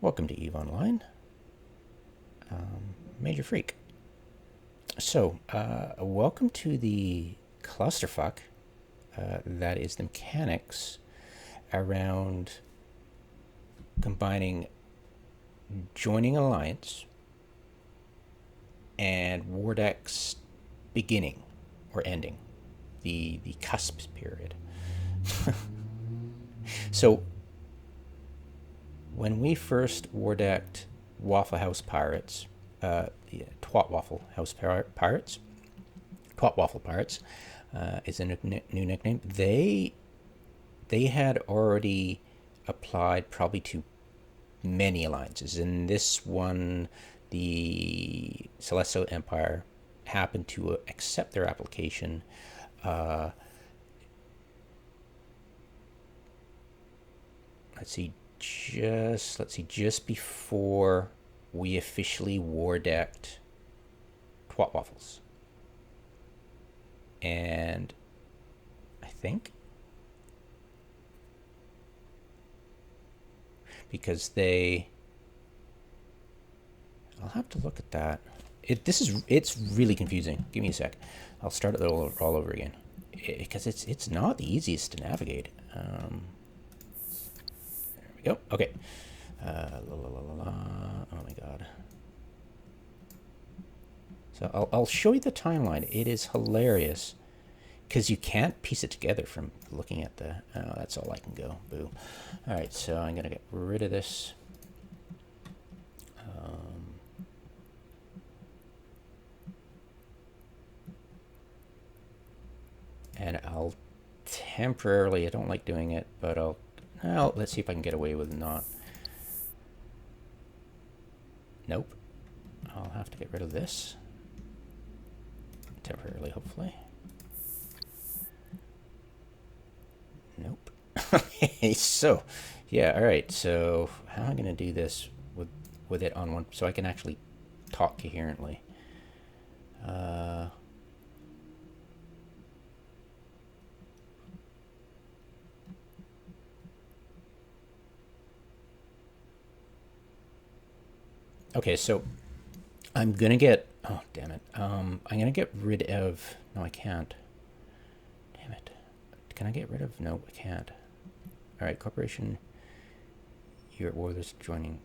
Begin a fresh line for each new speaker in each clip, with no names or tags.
Welcome to EVE Online. Major Freak. So, welcome to the clusterfuck that is the mechanics around combining joining alliance and Wardeck's beginning or ending, the cusp period. So, when we first Wardecked Waffle House Pirates, Twat Waffle House Pirates, Twat Waffle Pirates is a new nickname. They had already applied probably to many alliances. In this one, the Celestial Empire happened to accept their application. Let's see, just before we officially war-decked Twat Waffles. And I think because I'll have to look at that. It's really confusing. Give me a sec. I'll start it all over again because it's not the easiest to navigate. There we go. Okay. Oh my god. So I'll show you the timeline. It is hilarious because you can't piece it together from looking at the... Oh, that's all I can go. Boo. All right, so I'm going to get rid of this. And I'll temporarily... I don't like doing it, but well, let's see if I can get away with not... Nope. I'll have to get rid of this. Temporarily, hopefully. Nope. Okay, so, yeah, alright, so how am I going to do this with it on one, so I can actually talk coherently? Okay, so I'm going to get, oh, damn it. I'm going to get rid of, no, I can't. Damn it. Can I get rid of, no, I can't. All right, corporation, you're at war, this joining.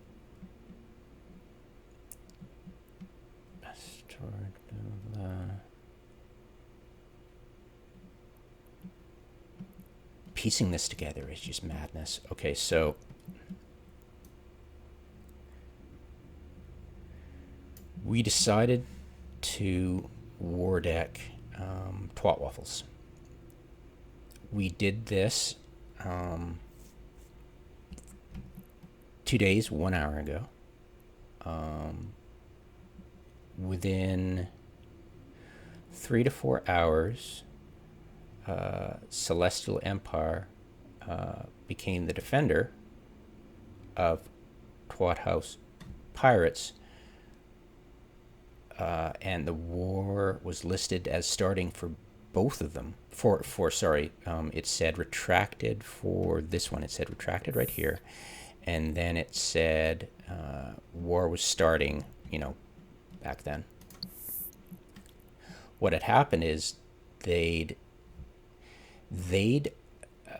Piecing this together is just madness. Okay, so we decided to war deck Twat Waffles. We did this 2 days, 1 hour ago. Within 3 to 4 hours, Celestial Empire became the defender of Twat House Pirates. And the war was listed as starting for both of them. It said retracted for this one. It said retracted right here. And then it said war was starting, back then. What had happened is they'd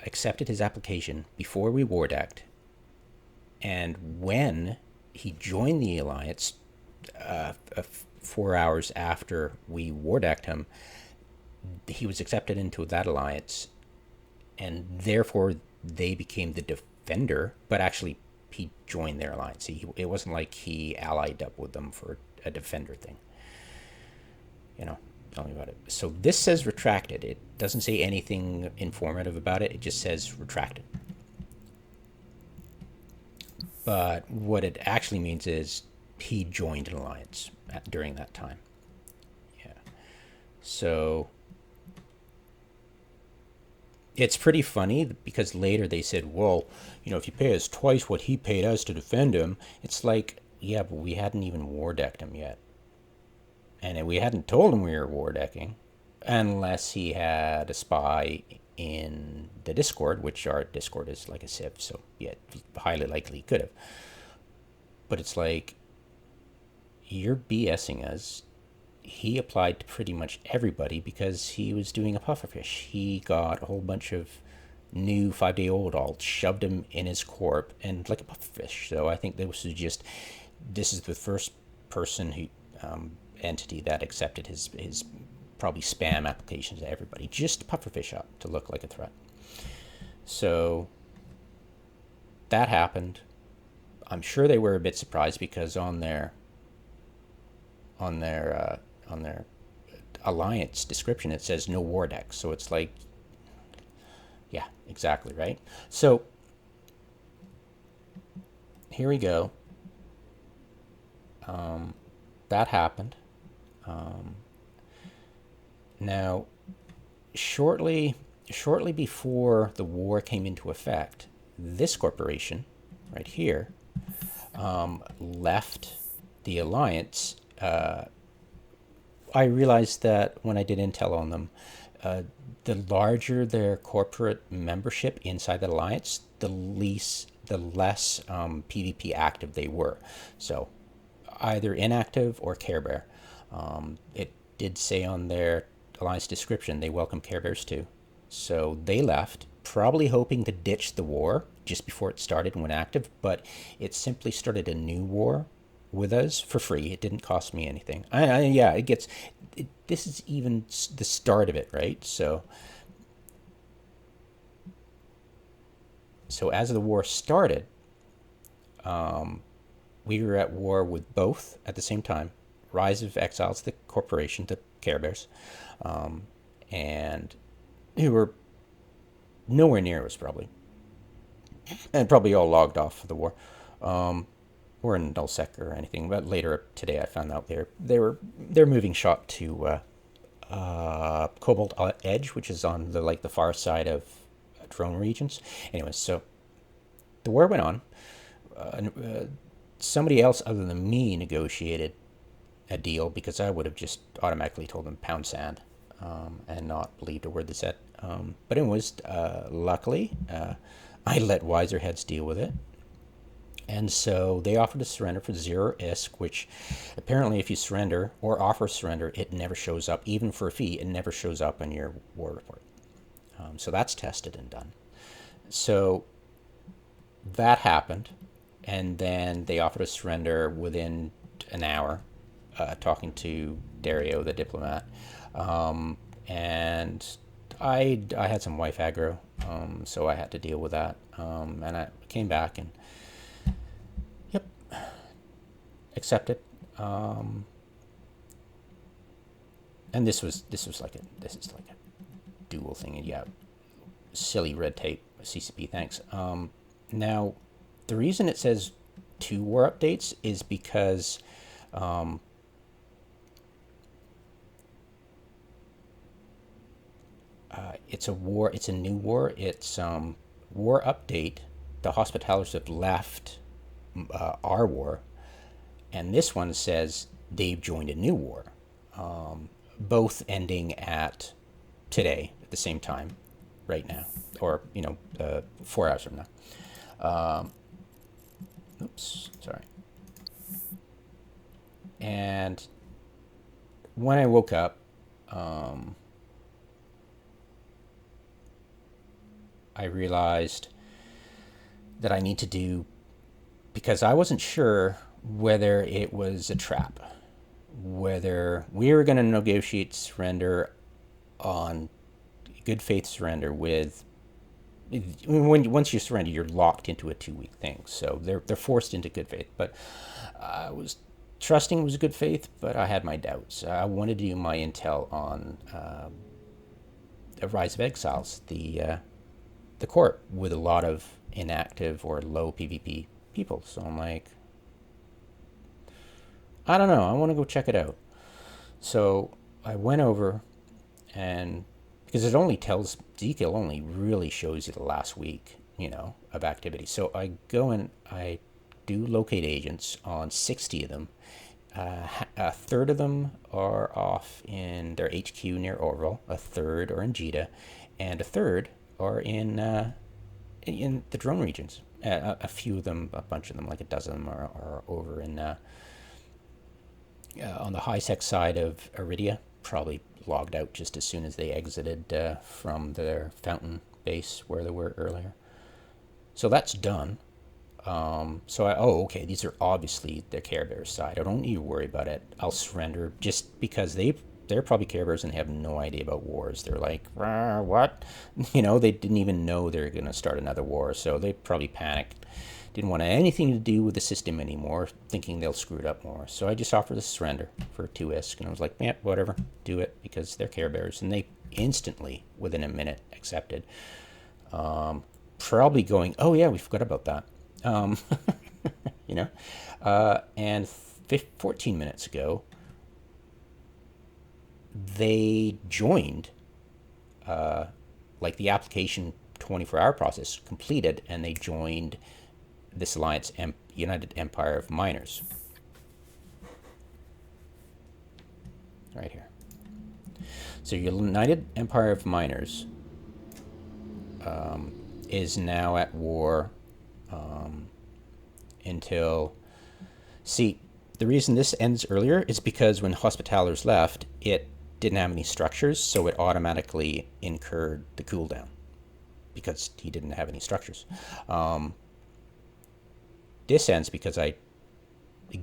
accepted his application before we war decked. And when he joined the alliance, 4 hours after we war decked him, he was accepted into that alliance, and therefore they became the defender, but actually he joined their alliance. It wasn't like he allied up with them for a defender thing. Tell me about it. So this says retracted. It doesn't say anything informative about it. It just says retracted. But what it actually means is he joined an alliance during that time. Yeah. So it's pretty funny because later they said, well, if you pay us twice what he paid us to defend him, it's like, yeah, but we hadn't even war decked him yet. And we hadn't told him we were war decking unless he had a spy in the Discord, which our Discord is like a sieve, so yeah, highly likely he could have. But it's like, you're BSing us. He applied to pretty much everybody because he was doing a pufferfish. He got a whole bunch of new 5-day-old alts, shoved him in his corp, and like a pufferfish. So I think this is the first person who entity that accepted his probably spam applications to everybody, just to pufferfish up to look like a threat. So that happened. I'm sure they were a bit surprised because on their alliance description it says no war decks. So it's like, yeah, exactly right. So here we go. That happened. Now, shortly before the war came into effect, this corporation right here left the alliance. I realized that when I did intel on them, the larger their corporate membership inside the alliance, the less PvP active they were. So either inactive or Care Bear. It did say on their alliance description they welcome Care Bears too. So they left, probably hoping to ditch the war just before it started and went active, but it simply started a new war with us for free. It didn't cost me anything. This is even the start of it, right? So as the war started, we were at war with both at the same time. Rise of Exiles, the corporation, the Care Bears, and who were nowhere near us probably, and probably all logged off for the war, or in nullsec or anything. But later today, I found out they're moving shop to Cobalt Edge, which is on the far side of drone regions. Anyways, so the war went on. Somebody else other than me negotiated a deal because I would have just automatically told them pound sand and not believed a word they said. But anyways, luckily, I let wiser heads deal with it. And so they offered to surrender for 0 ISK, which apparently if you surrender or offer surrender, it never shows up. Even for a fee, it never shows up in your war report. So that's tested and done. So that happened. And then they offered to surrender within an hour, talking to Dario, the diplomat. And I had some wife aggro, so I had to deal with that. And I came back and, yep, accepted. And this is like a dual thing. And yeah, silly red tape, CCP, thanks. Now, the reason it says 2 war updates is because it's a war. It's a new war. It's war update. The Hospitallers have left our war, and this one says they've joined a new war. Both ending at today at the same time, right now, or 4 hours from now. Oops, sorry. And when I woke up, I realized that I need to do, because I wasn't sure whether it was a trap, whether we were going to negotiate surrender on good faith surrender with, once you surrender, you're locked into a 2-week thing. So they're forced into good faith. But I was trusting it was good faith, but I had my doubts. I wanted to do my intel on the Rise of Exiles, the corp, with a lot of inactive or low PvP people. So I'm like, I don't know. I want to go check it out. So I went over, and because it only tells, Zkill only really shows you the last week, of activity. So I go and I do locate agents on 60 of them. A third of them are off in their HQ near Orville, a third are in Jita, and a third are in the drone regions. A few of them, a bunch of them, like a dozen of them, are over in on the high-sec side of Iridia, probably logged out just as soon as they exited from their fountain base where they were earlier. So that's done. Okay, these are obviously the Care Bears side. I don't need to worry about it. I'll surrender just because they're probably Care Bears and they have no idea about wars. They're like, what? They didn't even know they're going to start another war, so they probably panicked. Didn't want anything to do with the system anymore, thinking they'll screw it up more. So I just offered a surrender for 2 ISK, and I was like, yeah, whatever, do it, because they're Care Bears. And they instantly, within a minute, accepted. Probably going, oh yeah, we forgot about that. And 14 minutes ago, they joined, like the application 24-hour process completed, and they joined this alliance, United Empire of Miners. Right here. So United Empire of Miners is now at war until... See, the reason this ends earlier is because when Hospitallers left, it didn't have any structures, so it automatically incurred the cooldown because he didn't have any structures. This ends because I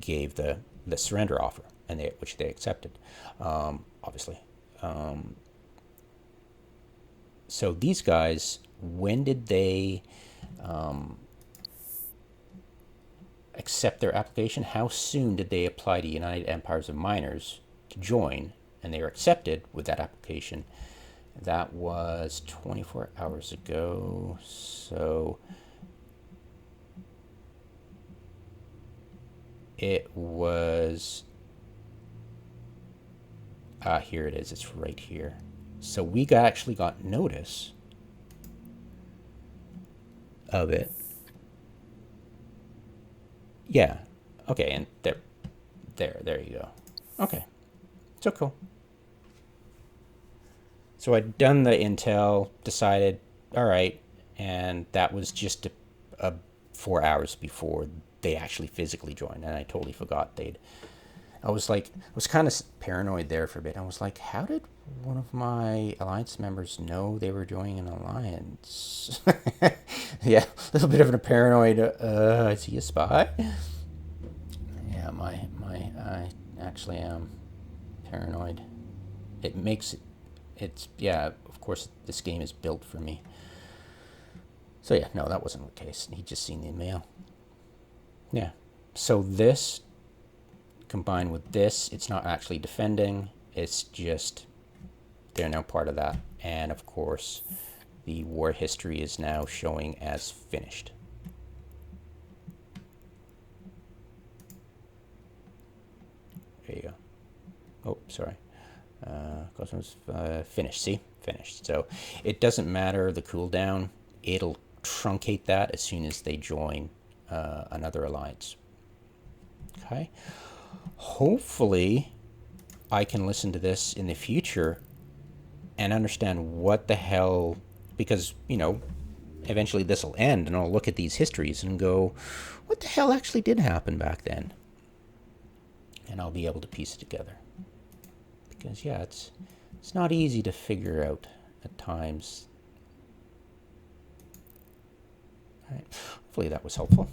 gave the surrender offer, and which they accepted, obviously. So these guys, when did they accept their application? How soon did they apply to United Empires of Miners to join? And they were accepted with that application. That was 24 hours ago. So it was... here it is. It's right here. So we actually got notice of it. Yeah. Okay, and there you go. Okay. So cool. So I'd done the intel, decided, all right, and that was just a 4 hours before they actually physically joined, and I totally forgot I was kind of paranoid there for a bit. I was like, how did one of my alliance members know they were joining an alliance? Yeah, a little bit of a paranoid, is he a spy? Yeah, I actually am paranoid. Yeah, of course, this game is built for me. So yeah, no, that wasn't the case. He'd just seen the mail. Yeah, so this... combined with this, it's not actually defending, it's just they're now part of that. And of course, the war history is now showing as finished. There you go. Oh, sorry. Finished. See? Finished. So it doesn't matter the cooldown, it'll truncate that as soon as they join another alliance. Okay. Hopefully I can listen to this in the future and understand what the hell, because, eventually this will end and I'll look at these histories and go, what the hell actually did happen back then? And I'll be able to piece it together. Because, yeah, it's not easy to figure out at times. All right. Hopefully that was helpful.